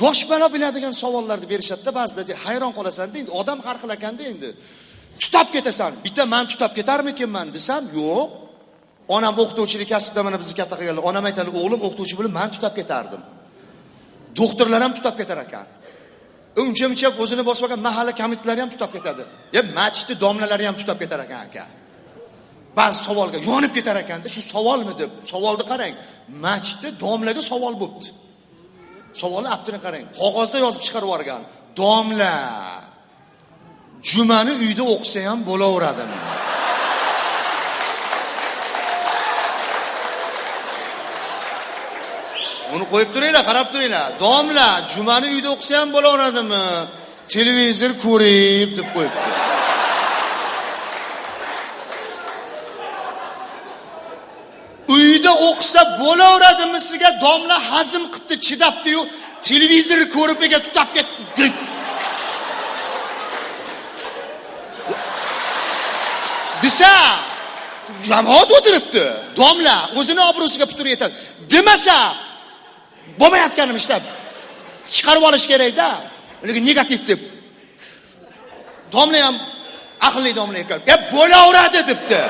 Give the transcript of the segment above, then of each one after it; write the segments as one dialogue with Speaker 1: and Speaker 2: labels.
Speaker 1: yosh bola biladigan savollarni berishadi-da, ba'zida hayron qolasan-da, endi odam har xil ekanda endi. Tutab ketasan. Bitta men tutab ketarmikinman desam, yo'q. Onam o'qituvchilik kasbida mana bizni katta qilganlar. Onam aytadi, o'g'lim o'qituvchi bo'lib men tutab ketardim. Doktorlar ham tutab ketar ekan. Uncha-muncha o'zini bosib olgan mahalla komitetlari ham tutab ketadi. Masjidni domlalari ham tutab ketar ekan aka. Ba'zi savolga yonib ketar ekanda, shu savolmi deb, savolni qarang. Masjidni domlaga savol bo'pti. Savolni aptini qarang. Qog'ozda yozib chiqarib yuborgan. Domla jumani uyda o'qisa ham bo'laveradimi? Uni qo'yib turinglar, qarab turinglar. Domla jumani uyda o'qisa ham bo'laveradimi? Televizor ko'rib deb qo'yibdi. Uyda o'qisa bo'laveradimi sizga? Domla hazm qilibdi, chidabdi-yu, televizor ko'rib ega tutab ketdi. Desa, jamoat o'tiribdi. Domla o'zini obro'siga putur yetadi. Demasa, bo'lmayotganim ishlab chiqarib olish kerak-da. Lekin negativ deb. Domla ham aqlli domla ekan. Bo'laveradi debdi.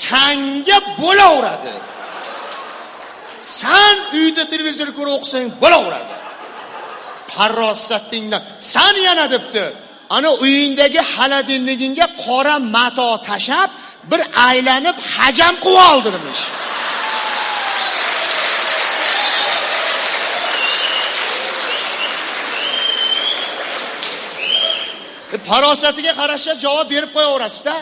Speaker 1: Sanga bo'laveradi. Sen uyda televizor ko'rib o'qisang bo'laveradi. Farosatingdan sen yana debdi. Ana uyingdagi xaladinligingga qora mato tashab, bir aylanib hajam qilib oldirmish. Farosatiga qarashga javob berib qo'yaverasiz-da.